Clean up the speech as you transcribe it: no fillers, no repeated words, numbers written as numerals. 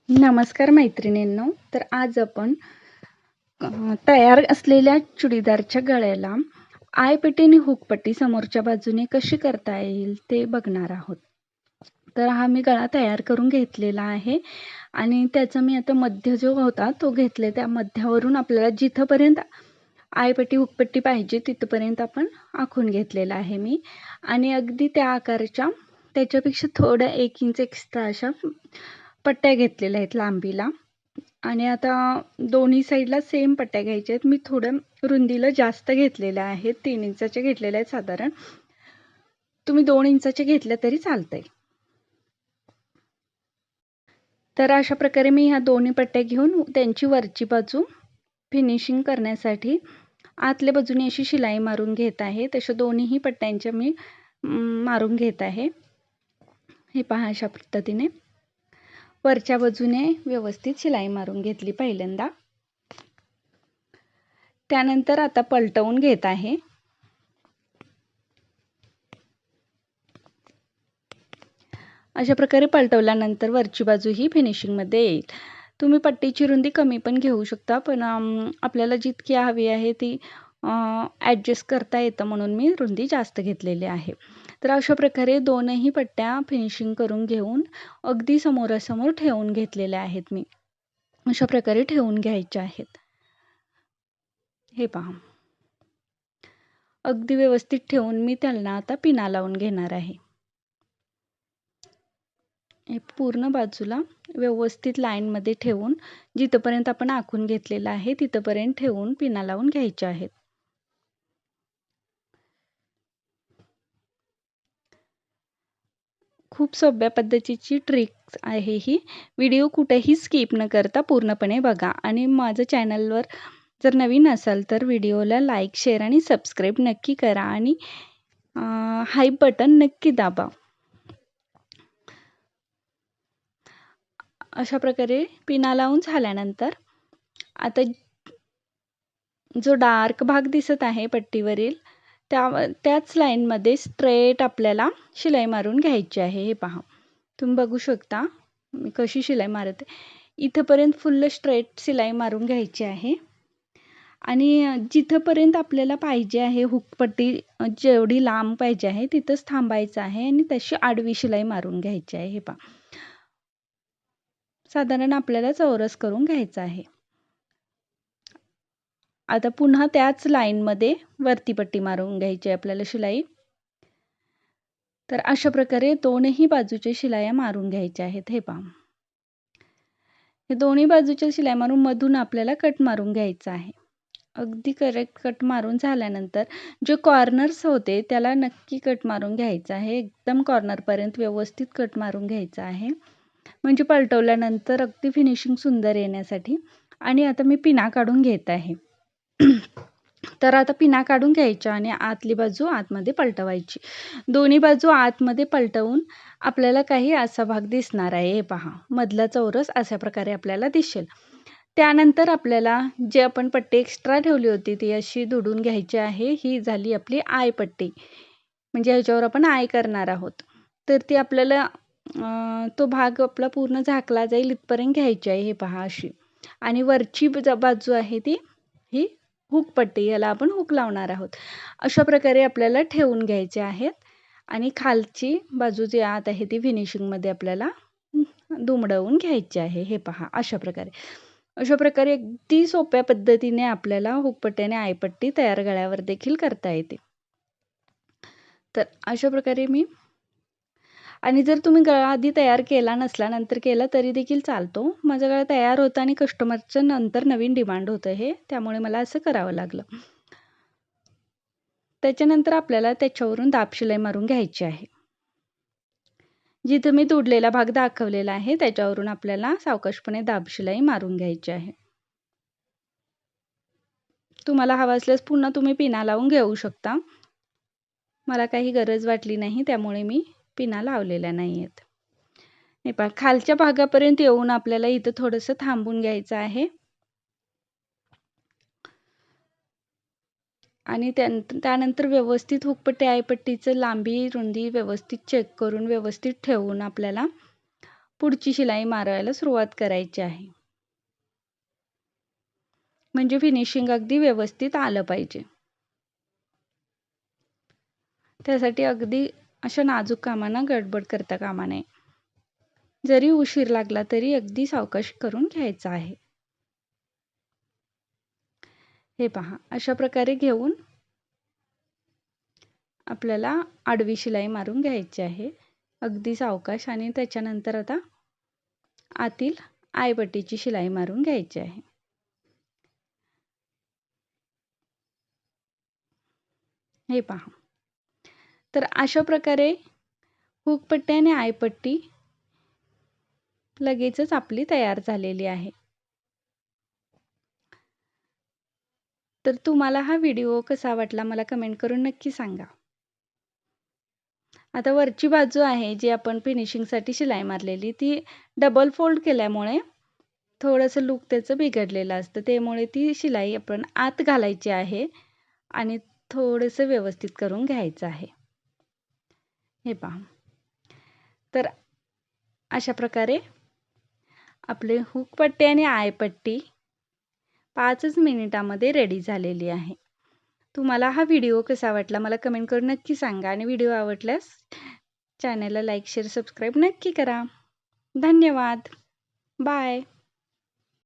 नमस्कार मैत्रिणींनो. तर आज आपण तयार असलेल्या चुडीदारच्या गळ्याला आयपट्टी आणि हुकपट्टी समोरच्या बाजूने कशी करता येईल ते बघणार आहोत. तर हा मी गळा तयार करून घेतलेला आहे आणि त्याचा मी आता मध्य जो होता तो घेतले. त्या मध्यावरून आपल्याला जिथपर्यंत आयपट्टी हुकपट्टी पाहिजे तिथपर्यंत आपण आखून घेतलेला आहे मी. आणि अगदी त्या आकाराच्या त्याच्यापेक्षा थोड्या 1 इंच एक्स्ट्रा अशा पट्ट्या घेतलेल्या आहेत लांबीला. आणि आता दोन्ही साईडला सेम पट्ट्या घ्यायच्या आहेत. मी थोड्या रुंदीला जास्त घेतलेल्या आहेत, 3 इंचाच्या घेतलेल्या आहेत साधारण. तुम्ही 2 इंचाच्या घेतल्या तरी चालतंय. तर अशा प्रकारे मी ह्या दोन्ही पट्ट्या घेऊन त्यांची वरची बाजू फिनिशिंग करण्यासाठी आतल्या बाजूने अशी शिलाई मारून घेत आहे. तशा दोन्हीही पट्ट्यांच्या मी मारून घेत आहे. हे पहा, अशा पद्धतीने वरच्या बाजूने व्यवस्थित शिलाई मारून घेतली पहिल्यांदा. त्यानंतर आता पलटवून घेत आहे. अशा प्रकारे पलटवल्यानंतर वरची बाजू ही फिनिशिंगमध्ये येईल. तुम्ही पट्टीची रुंदी कमी पण घेऊ शकता, पण आपल्याला जितकी हवी आहे ती ॲडजस्ट करता येतं म्हणून मी रुंदी जास्त घेतलेली आहे. तर अशा प्रकारे दोनही पट्ट्या फिनिशिंग करून घेऊन अगदी समोरासमोर ठेवून घेतलेल्या आहेत मी. अशा प्रकारे ठेवून घ्यायच्या आहेत. हे पहा, अगदी व्यवस्थित ठेवून मी त्यांना आता पिना लावून घेणार आहे. हे पूर्ण बाजूला व्यवस्थित लाईनमध्ये ठेवून जिथपर्यंत आपण आखून घेतलेलं आहे तिथपर्यंत ठेवून पिना लावून घ्यायच्या आहेत. खूप सोप्या पद्धतीची ट्रिक आहे ही. व्हिडिओ कुठेही स्किप न करता पूर्णपणे बघा. आणि माझं चॅनलवर जर नवीन असाल तर व्हिडिओला लाईक, शेअर आणि सबस्क्राईब नक्की करा आणि हाईप बटन नक्की दाबा. अशा प्रकारे पिना लावून झाल्यानंतर आता जो डार्क भाग दिसत आहे पट्टीवरील त्याच लाईनमध्ये स्ट्रेट आपल्याला शिलाई मारून घ्यायची आहे. हे पहा, तुम्ही बघू शकता मी कशी शिलाई मारते. इथंपर्यंत फुल स्ट्रेट शिलाई मारून घ्यायची आहे. आणि जिथंपर्यंत आपल्याला पाहिजे आहे हुकपट्टी जेवढी लांब पाहिजे आहे तिथंच थांबायचं आहे आणि तशी आडवी शिलाई मारून घ्यायची आहे. हे पहा, साधारण आपल्याला चौरस करून घ्यायचं आहे. आता पुन्हा त्याच लाईनमध्ये वरती पट्टी मारून घ्यायची आहे आपल्याला शिलाई. तर अशा प्रकारे दोनही बाजूच्या शिलाया मारून घ्यायच्या आहेत. हे पहा, हे दोन्ही बाजूच्या शिलाई मारून मधून आपल्याला कट मारून घ्यायचा आहे. अगदी करेक्ट कट मारून झाल्यानंतर जे कॉर्नर्स होते त्याला नक्की कट मारून घ्यायचं आहे. एकदम कॉर्नरपर्यंत व्यवस्थित कट मारून घ्यायचं आहे, म्हणजे पलटवल्यानंतर अगदी फिनिशिंग सुंदर येण्यासाठी. आणि आता मी पिना काढून घेत आहे. तर आता पिना काढून घ्यायच्या आणि आतली बाजू आतमध्ये पलटवायची. दोन्ही बाजू आतमध्ये पलटवून आपल्याला काही असा भाग दिसणार आहे. हे पहा, मधला चौरस अशा प्रकारे आपल्याला दिसेल. त्यानंतर आपल्याला जे आपण पट्टी एक्स्ट्रा ठेवली होती ती अशी दुडून घ्यायची आहे. ही झाली आपली आय पट्टी, म्हणजे ह्याच्यावर आपण आय करणार आहोत. तर ती आपल्याला तो भाग आपला पूर्ण झाकला जाईल इथपर्यंत घ्यायची आहे. हे पहा अशी. आणि वरची बाजू आहे ती ही हुक पट्टी, याला आपण हुक लावणार आहोत. अशा प्रकारे आपल्याला ठेवून घ्यायचे आहेत. आणि खालची बाजू जी आत आहे ती फिनिशिंगमध्ये आपल्याला दुमडवून घ्यायची आहे. हे पहा, अशा प्रकारे अगदी सोप्या पद्धतीने आपल्याला हुकपट्टी आणि आयपट्टी तयार गळ्यावर देखील करता येते. तर अशा प्रकारे मी, आणि जर तुम्ही गळा आधी तयार केला नसला नंतर केला तरी देखील चालतो. माझा गळा तयार होता आणि कस्टमरचं नंतर नवीन डिमांड होतं हे, त्यामुळे मला असं करावं लागलं. त्याच्यानंतर आपल्याला त्याच्यावरून दाब शिलाई मारून घ्यायची आहे. जिथं मी तुडलेला भाग दाखवलेला आहे त्याच्यावरून आपल्याला सावकाशपणे दाब शिलाई मारून घ्यायची आहे. तुम्हाला हवं असल्यास पुन्हा तुम्ही पिना लावून घेऊ शकता. मला काही गरज वाटली नाही त्यामुळे मी पिना लावलेल्या नाही आहेत. हे पहा, खालच्या भागापर्यंत येऊन आपल्याला इथं थोडंसं थांबून घ्यायचं आहे. आणि त्यानंतर व्यवस्थित हुकपट्टी आयपट्टीचं लांबी रुंदी व्यवस्थित चेक करून व्यवस्थित ठेवून आपल्याला पुढची शिलाई मारायला सुरुवात करायची आहे. म्हणजे फिनिशिंग अगदी व्यवस्थित आलं पाहिजे. त्यासाठी अगदी अशा नाजूक कामांना गडबड करता कामा नये. जरी उशीर लागला तरी अगदी सावकाश करून घ्यायचा आहे. हे पहा, अशा प्रकारे घेऊन आपल्याला आडवी शिलाई मारून घ्यायची आहे अगदी सावकाश. आणि त्याच्यानंतर आता आतील आयपट्टीची शिलाई मारून घ्यायची आहे. हे पहा, तर अशा प्रकारे हुकपट्टी आणि आयपट्टी लगेचच आपली तयार झालेली आहे. तर तुम्हाला हा व्हिडिओ कसा वाटला मला कमेंट करून नक्की सांगा. आता वरची बाजू आहे जी आपण फिनिशिंगसाठी शिलाई मारलेली ती डबल फोल्ड केल्यामुळे थोडंसं लूक त्याचं बिघडलेलं असतं. त्यामुळे ती शिलाई आपण आत घालायची आहे आणि थोडंसं व्यवस्थित करून घ्यायचं आहे. हे पहा, तर अशा प्रकारे आपले हुकपट्टी आणि आयपट्टी 5च मिनिटामध्ये रेडी झालेली आहे. तुम्हाला हा व्हिडिओ कसा वाटला मला कमेंट करून नक्की सांगा आणि व्हिडिओ आवडल्यास चॅनलला लाईक, शेअर, सबस्क्राईब नक्की करा. धन्यवाद. बाय.